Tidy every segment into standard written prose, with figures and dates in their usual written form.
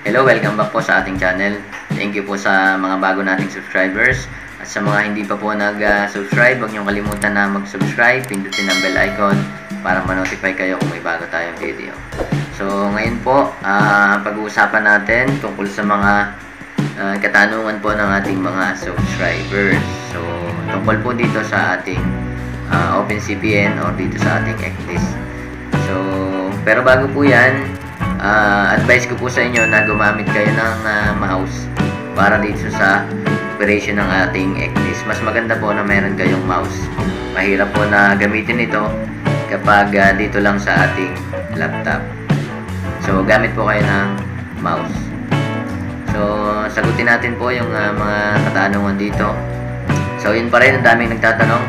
Hello, welcome back po sa ating channel. Thank you po sa mga bago nating subscribers. At sa mga hindi pa po nag-subscribe, huwag niyong kalimutan na mag-subscribe, pindutin ang bell icon para ma-notify kayo kung may bago tayong video. So, ngayon po, pag-uusapan natin tungkol sa mga katanungan po ng ating mga subscribers. So, tungkol po dito sa ating OpenCPN or dito sa ating Eclipse. So, pero bago po yan, advice ko po sa inyo na gumamit kayo ng mouse para dito sa operation ng ating Eclipse. Mas maganda po na meron kayong mouse. Mahirap po na gamitin ito kapag dito lang sa ating laptop. So, gamit po kayo ng mouse. So, sagutin natin po yung mga katanungan dito. So, yun pa rin, ang daming nagtatanong.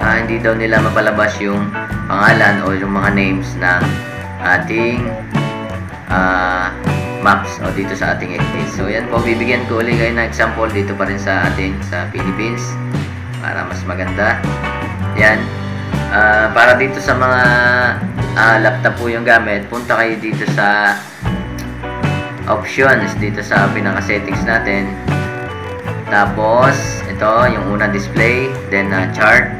Hindi daw nila mapalabas yung pangalan o yung mga names ng ating maps o dito sa ating Eclipse. So, yan po, bibigyan ko ulit kayo ng example dito pa rin sa atin sa Philippines para mas maganda. Yan. Para dito sa mga laptop po yung gamit, punta kayo dito sa options, dito sa pinaka-settings natin. Tapos, ito, yung unang display, then chart.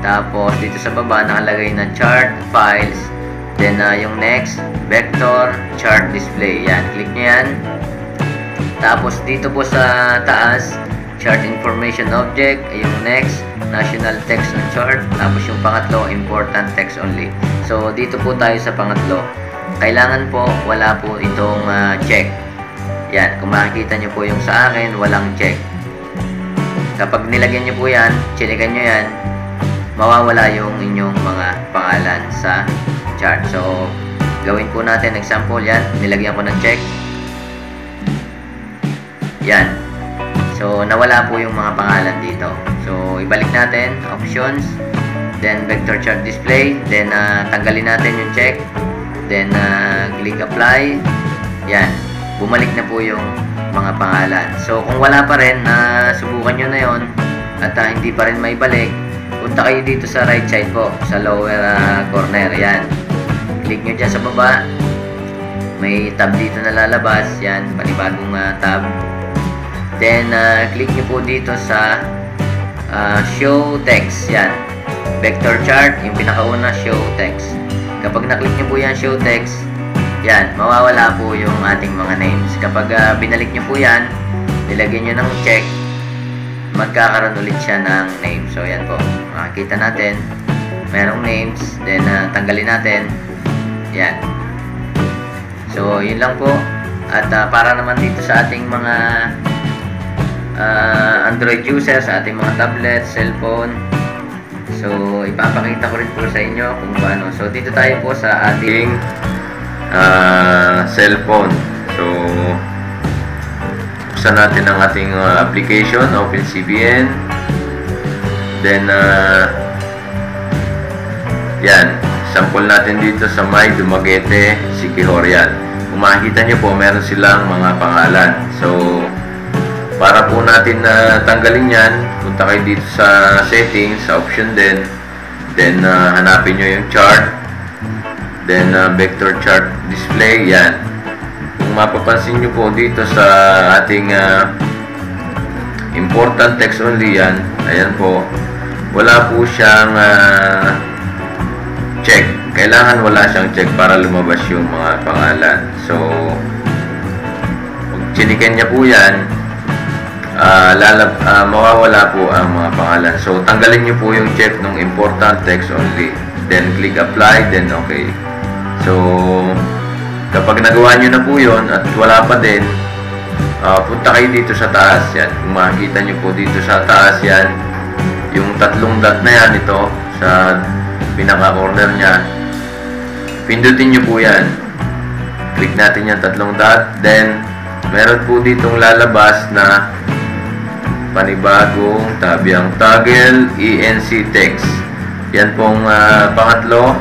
Tapos, dito sa baba, nakalagay na chart, files, then yung next, vector, chart display. Yan, click nyo yan. Tapos, dito po sa taas, chart information object. Yung next, national text on chart. Tapos, yung pangatlo, important text only. So, dito po tayo sa pangatlo. Kailangan po, wala po itong check. Yan, kung makikita nyo po yung sa akin, walang check. Kapag nilagyan nyo po yan, chinikan nyo yan, mawawala yung inyong mga pangalan sa chart. So, gawin po natin example yan. Nilagyan ko ng check. Yan. So, nawala po yung mga pangalan dito. So, ibalik natin. Options. Then, vector chart display. Then, tanggalin natin yung check. Then, click apply. Yan. Bumalik na po yung mga pangalan. So, kung wala pa rin, subukan nyo na yon at hindi pa rin maibalik, punta kayo dito sa right side po, sa lower corner. Yan. Click nyo dyan sa baba. May tab dito na lalabas. Yan. Panibagong tab. Then, click nyo po dito sa show text. Yan. Vector chart. Yung pinakauna, show text. Kapag na-click nyo po yan, show text, yan, mawawala po yung ating mga names. Kapag binalik nyo po yan, nilagyan nyo ng check, magkakaroon ulit siya ng name. So, yan po. Makikita natin, merong names, then tanggalin natin. Yan. So, yun lang po. At para naman dito sa ating mga Android users, sa ating mga tablet, cellphone, so, ipapakita ko rin po sa inyo kung paano. So, dito tayo po sa ating cellphone. So, buksan natin ang ating application, OpenCPN. Then, yan. Sample natin dito sa My Dumaguete, Siquijorial. Kung makikita nyo po, meron silang mga pangalan. So, para po natin tanggalin yan, punta kayo dito sa settings, sa option din. Then, hanapin nyo yung chart. Then, vector chart display. Yan. Kung mapapansin nyo po dito sa ating important text only yan. Ayan po. Wala po siyang check. Kailangan wala siyang check para lumabas yung mga pangalan. So, pag chiniken niya po yan, mawawala po ang mga pangalan. So, tanggalin nyo po yung check ng important text only. Then, click apply. Then, okay. So, kapag nagawa nyo na po yun at wala pa din, punta kayo dito sa taas. Yan. Kung makikita nyo po dito sa taas yan, yung tatlong dot na yan, ito, sa pinaka-corner nya, pindutin nyo po yan. Click natin yung tatlong dot. Then, meron po ditong lalabas na panibagong tabyang toggle ENC text. Yan pong pangatlo.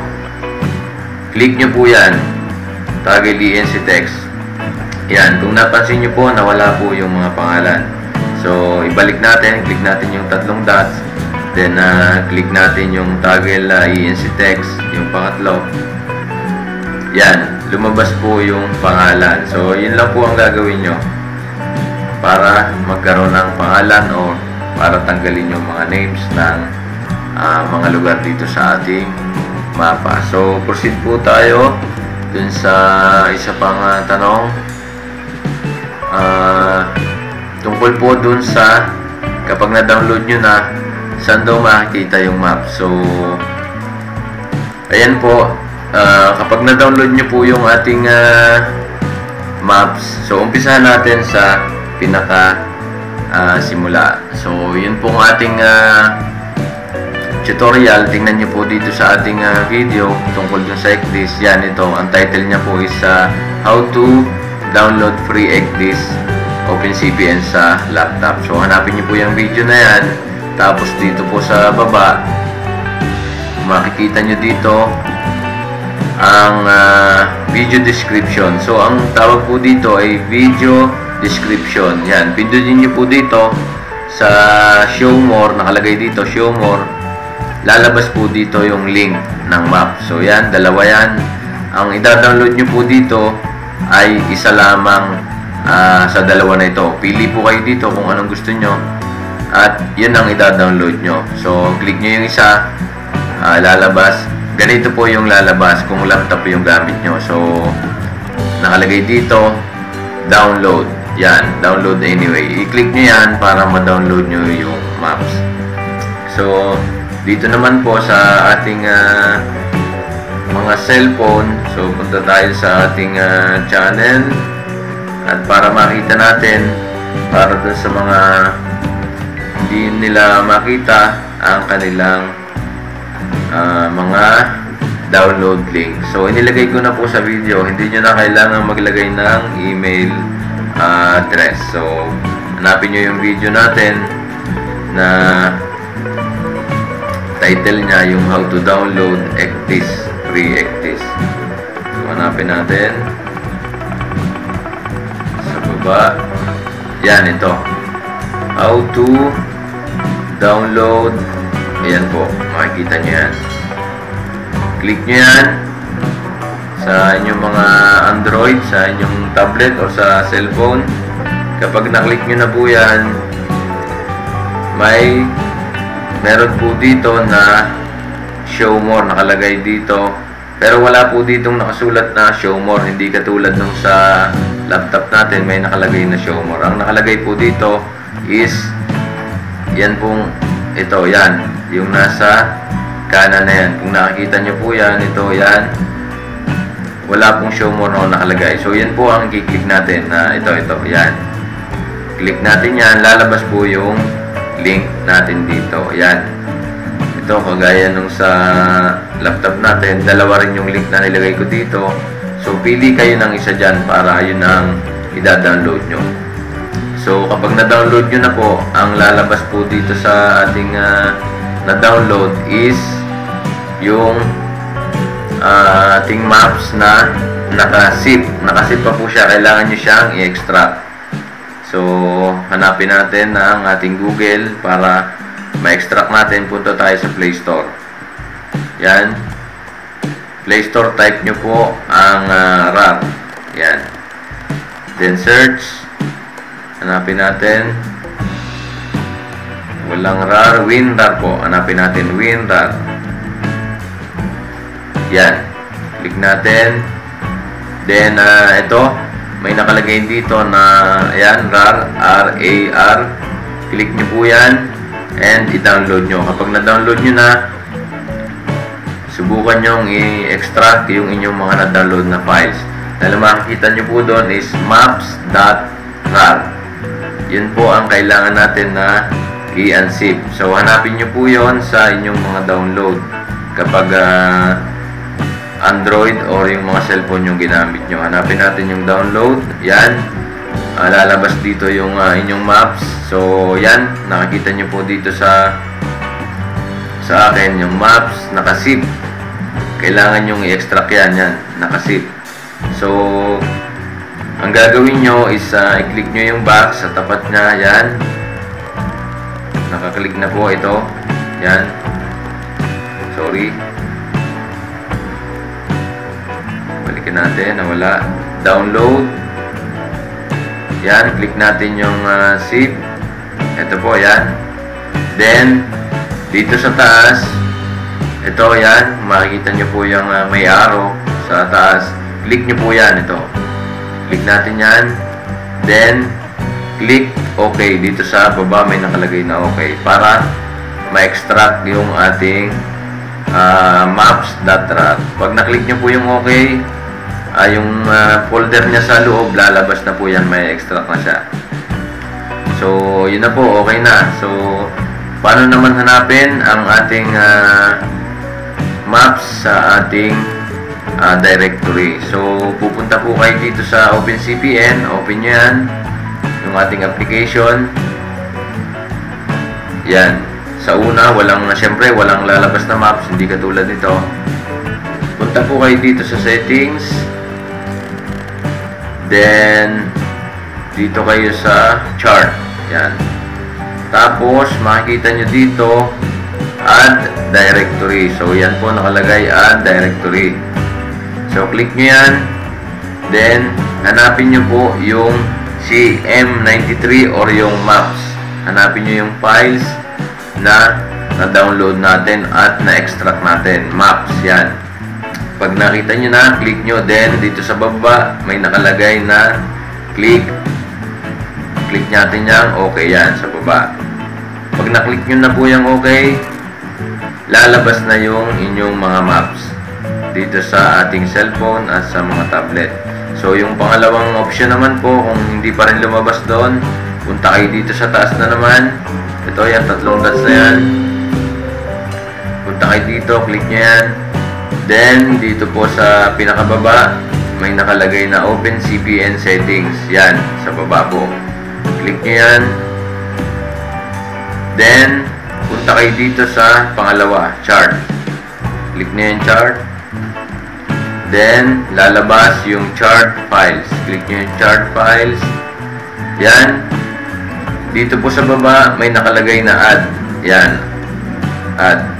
Click nyo po yan. Toggle ENC text. Yan. Kung napansin nyo po, nawala po yung mga pangalan. So, ibalik natin. Click natin yung tatlong dots. Then, click natin yung toggle ENC text. Yung pangatlo. yan, lumabas po yung pangalan. So, yun lang po ang gagawin nyo para magkaroon ng pangalan o para tanggalin yung mga names ng mga lugar dito sa ating mapa. So, proceed po tayo dun sa isa pang tanong tungkol po dun sa kapag na-download nyo na, saan daw makikita yung map. So, ayan po, kapag na-download nyo po yung ating maps, so umpisahan natin sa pinaka simula. So, yun pong ating tutorial. Tingnan nyo po dito sa ating video tungkol dun sa ECDIS. Yan, ito. Ang title niya po is How to Download Free ECDIS OpenCPN sa laptop. So, hanapin nyo po yung video na yan. Tapos, dito po sa baba, makikita nyo dito ang video description. So, ang tawag po dito ay video description. Yan. Pindutin nyo po dito sa show more. Nakalagay dito, show more. Lalabas po dito yung link ng map. So, yan. Dalawa yan. Ang ida-download nyo po dito ay isa lamang sa dalawa na ito. Pili po kayo dito kung anong gusto nyo. At yun ang ida-download nyo. So, click nyo yung isa. Lalabas. Ganito po yung lalabas kung laptop yung gamit nyo. So, nakalagay dito, download. Yan, download anyway. I-click nyo yan para ma-download nyo yung maps. So, dito naman po sa ating mga cellphone. So, punta tayo sa ating channel. At para makita natin, para doon sa mga hindi nila makita ang kanilang mga download link. So, inilagay ko na po sa video. Hindi nyo na kailangan maglagay ng email address. So, hanapin nyo yung video natin na title niya, yung how to download ECDIS, free ECDIS. So, hanapin natin sa baba. Yan, ito. How to download. Ayan po, makikita nyo yan. Click nyo yan sa inyong mga Android, sa inyong tablet o sa cellphone. Kapag na-click nyo na po yan, meron po dito na show more, nakalagay dito. Pero wala po ditong nakasulat na show more. Hindi katulad nung sa laptop natin, may nakalagay na show more. Ang nakalagay po dito is yan pong ito, yan. Yung nasa kanan na yan. Kung nakikita nyo po yan, ito, yan. Wala pong show more na nakalagay. So, yan po ang i-click natin na ito, yan. Click natin yan. Lalabas po yung link natin dito. Yan. Ito, kagaya nung sa laptop natin, dalawa rin yung link na nilagay ko dito. So, pili kayo ng isa dyan para yun ang ida-download nyo. So, kapag na-download nyo na po, ang lalabas po dito sa ating na-download is yung ating maps na naka-zip. Naka-zip pa po siya. Kailangan nyo siyang i-extract. So, hanapin natin ang ating Google para ma-extract natin. Punta tayo sa Play Store. Yan. Play Store, type nyo po ang RAR. Yan. Then, search. Hanapin natin. Walang RAR. WinRAR po. Hanapin natin WinRAR. Yan. Click natin. Then, ito. May nakalagay dito na, ayan, RAR. R-A-R. Click nyo po yan. And, i-download nyo. Kapag na-download nyo na, subukan nyo i-extract yung inyong mga na-download na files. Dahil makikita nyo po doon is maps.rar. Yun po ang kailangan natin na i-unzip. So, hanapin nyo po yon sa inyong mga download. Kapag Android or yung mga cellphone yung ginamit nyo. Hanapin natin yung download. Yan. Lalabas dito yung inyong maps. So, yan. Nakikita nyo po dito sa akin yung maps. Nakasip. Kailangan nyo i-extract yan. Yan. Nakasip. So, ang gagawin nyo is i-click nyo yung box sa tapat na. Yan. Nakaklik na po ito. Yan. Sorry. Balikan natin, nawala. Download. Yan, click natin yung zip. Ito po, yan. Then, dito sa taas, ito, yan. Makikita nyo po yung may arrow sa taas. Click nyo po yan, ito. Click natin yan. Then, click OK. Dito sa baba may nakalagay na OK. Para ma-extract yung ating maps.rar. Pag na-click nyo po yung OK, yung folder niya sa loob, lalabas na po yan. May extract na siya. So, yun na po. Okay na. So, paano naman hanapin ang ating maps sa ating directory? So, pupunta po kayo dito sa OpenCPN. Open nyo yan. Yung ating application. Yan. Sa una, syempre, walang lalabas na maps. Hindi katulad nito. Punta po kayo dito sa settings. Then, dito kayo sa chart. Yan. Tapos, makikita nyo dito, add directory. So, yan po nakalagay, add directory. So, click nyo yan. Then, hanapin nyo po yung CM93 or yung maps. Hanapin nyo yung files na na-download natin at na-extract natin. Maps, yan. Pag nakita nyo na, click nyo. Then, dito sa baba, may nakalagay na click. Click natin yan. Okay, yan. Sa baba. Pag na-click nyo na po yung okay, lalabas na yung inyong mga maps dito sa ating cellphone at sa mga tablet. So, yung pangalawang option naman po, kung hindi pa rin lumabas doon, punta kayo dito sa taas na naman. Ito, yan. Tatlong dots na yan. Punta kayo dito. Click nyo yan. Then, dito po sa pinakababa, may nakalagay na OpenCPN settings. Yan, sa baba po. Click nyo yan. Then, punta kayo dito sa pangalawa, chart. Click nyo yung chart. Then, lalabas yung chart files. Click nyo yung chart files. Yan. Dito po sa baba, may nakalagay na add. Yan. Add.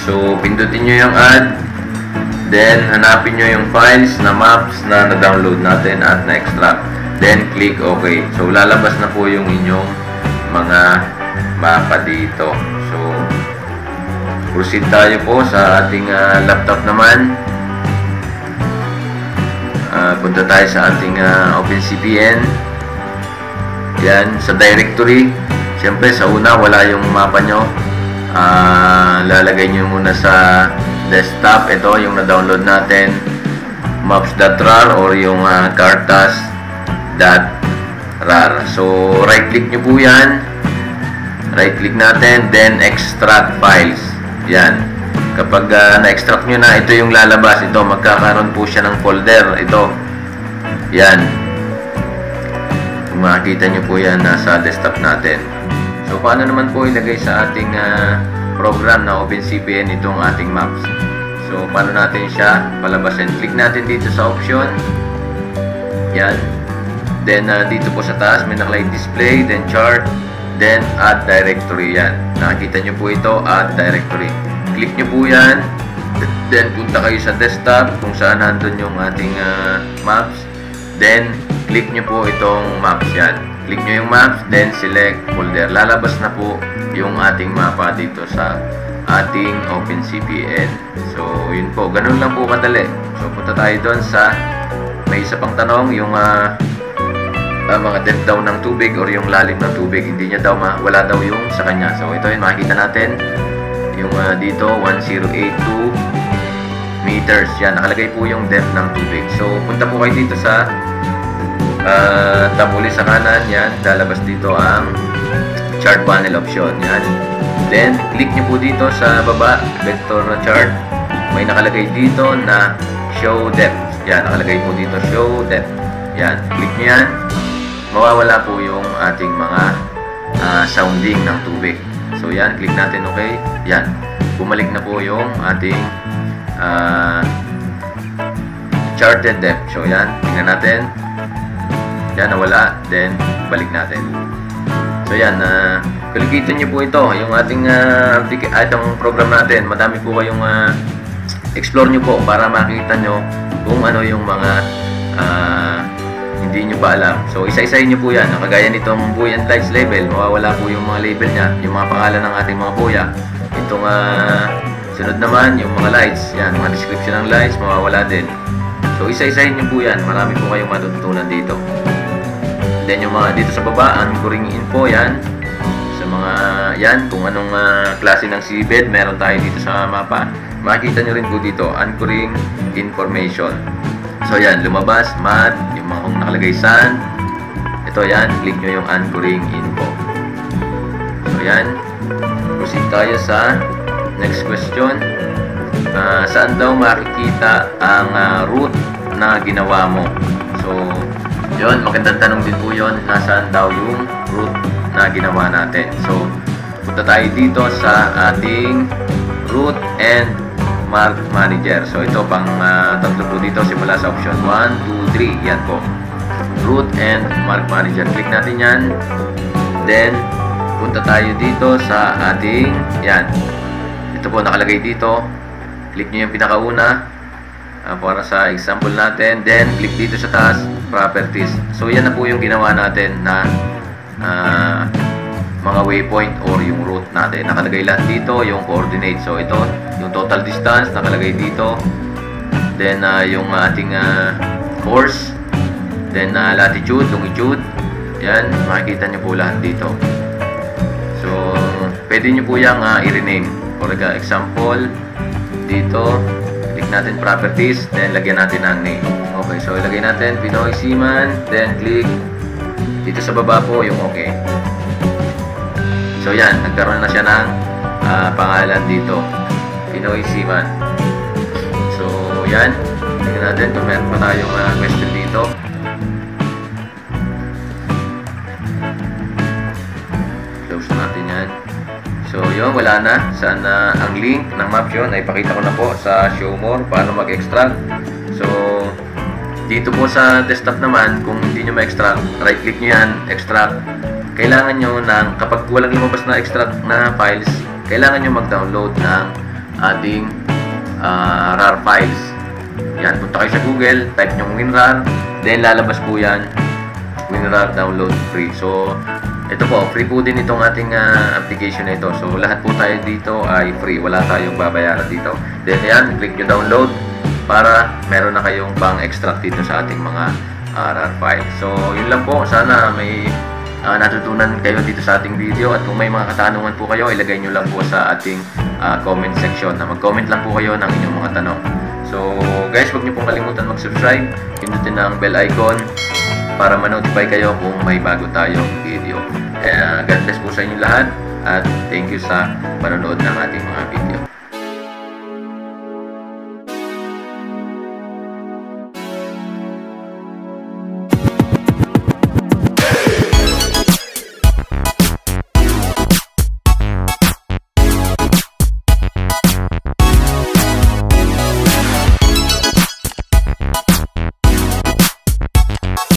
So, pindutin nyo yung add. Then, hanapin nyo yung files na maps na na-download natin at na-extract. Then, click OK. So, lalabas na po yung inyong mga mapa dito. So, proceed tayo po sa ating laptop naman. Punta tayo sa ating OpenCPN. Yan, sa directory. Siyempre, sa una, wala yung mapa nyo. Lalagay nyo muna sa desktop. Ito yung na-download natin, maps.rar or yung cartas.rar. So, right click nyo po yan. Right click natin, then extract files. Yan. Kapag na-extract nyo na, ito yung lalabas. Ito, magkakaroon po siya ng folder. Ito. Yan. Kung makikita nyo po yan nasa desktop natin. So, paano naman po ilagay sa ating program na OpenCPN itong ating maps? So, paano natin siya palabasin? Click natin dito sa option. Yan. Then, dito po sa taas, may nakalagay display, then chart, then add directory. Yan. Nakikita nyo po ito, add directory. Click nyo po yan. Then, punta kayo sa desktop kung saan nandun yung ating maps. Then, click nyo po itong maps. Yan. Click nyo yung maps, then select folder. Lalabas na po yung ating mapa dito sa ating OpenCPN. So, yun po. Ganun lang po kadali. So, punta tayo doon sa may isa pang tanong, yung mga depth daw ng tubig or yung lalim ng tubig. Hindi niya daw, wala daw yung sa kanya. So, ito yun, makikita natin. Yung dito, 1082 meters. Yan, nakalagay po yung depth ng tubig. So, punta po kayo dito sa tab uli sa kanan. Yan, lalabas dito ang chart panel option. Yan. Then, click nyo po dito sa baba, vector na chart. May nakalagay dito na show depth. Yan, nakalagay po dito show depth. Yan, click nyo yan. Mawawala po yung ating mga sounding ng tubig. So, yan, click natin okay. Yan, bumalik na po yung ating charted depth. So, yan, tingnan natin. Yan, nawala. Then, balik natin. So, yan, kalikitin nyo po ito. Yung ating itong program natin. Madami po kayong explore nyo po para makita nyo kung ano yung mga hindi nyo pa alam. So, isa-isahin nyo po yan. Kagaya nitong buoyant lights label, mawawala po yung mga label nya, yung mga pangalan ng ating mga buya. Itong sunod naman, yung mga lights, yan, mga description ng lights, mawawala din. So, isa-isahin nyo po yan. Marami po kayong matututunan dito. Then, yung mga dito sa baba, anchoring info, yan. Sa mga, yan, kung anong klase ng seabed, meron tayo dito sa mapa. Makikita nyo rin po dito, anchoring information. So, yan, lumabas, mud, yung mga kung nakalagay sand. Ito, yan, click nyo yung anchoring info. So, yan. Proceed tayo sa next question. Saan daw makikita ang route na ginawa mo? So, yun, magandang tanong din po yun. Nasaan daw yung route na ginawa natin? So, punta tayo dito sa ating route and mark manager. So, ito pang tatlo po dito simula sa option 1, 2, 3. Yan po. Route and mark manager. Click natin yan. Then, punta tayo dito sa ating, yan. Ito po nakalagay dito. Click nyo yung pinakauna para sa example natin. Then, click dito sa taas, properties. So, yan na po yung ginawa natin na mga waypoint or yung route natin. Nakalagay lahat dito, yung coordinate. So, ito, yung total distance, nakalagay dito. Then, yung ating course. Then, latitude, longitude. Yan, makikita nyo po lahat dito. So, pwede nyo po yung i-rename. For example, dito, click natin properties, then lagyan natin ang name. Okay, so ilagay natin Pinoy Seaman, then click dito sa baba po yung okay. So yan, nagkaroon na siya ng pangalan dito, Pinoy Seaman. So yan, tingnan natin kung meron pa tayong question dito. Close natin yan. So yun, wala na. Sana ang link ng map yun ay pakita ko na po sa show more paano mag-extract. So dito po sa desktop naman, kung hindi nyo ma-extract, right click nyo yan, extract. Kailangan nyo ng, kapag walang lumabas na extract na files, kailangan nyo mag-download ng ating RAR files. Yan, punta kayo sa Google, type nyo WinRAR, then lalabas po yan, WinRAR download free. So ito po, free po din itong ating application na ito. So, lahat po tayo dito ay free. Wala tayong babayaran dito. Then, yan, click nyo download para meron na kayong pang-extract dito sa ating mga RAR file. So, yun lang po. Sana may natutunan kayo dito sa ating video. At kung may mga katanungan po kayo, ilagay nyo lang po sa ating comment section. Mag-comment lang po kayo ng inyong mga tanong. So, guys, huwag nyo pong kalimutan mag-subscribe. Pindutin ang bell icon para ma-notify kayo kung may bago tayong video. God bless po sa inyo lahat at thank you sa panonood ng ating mga video.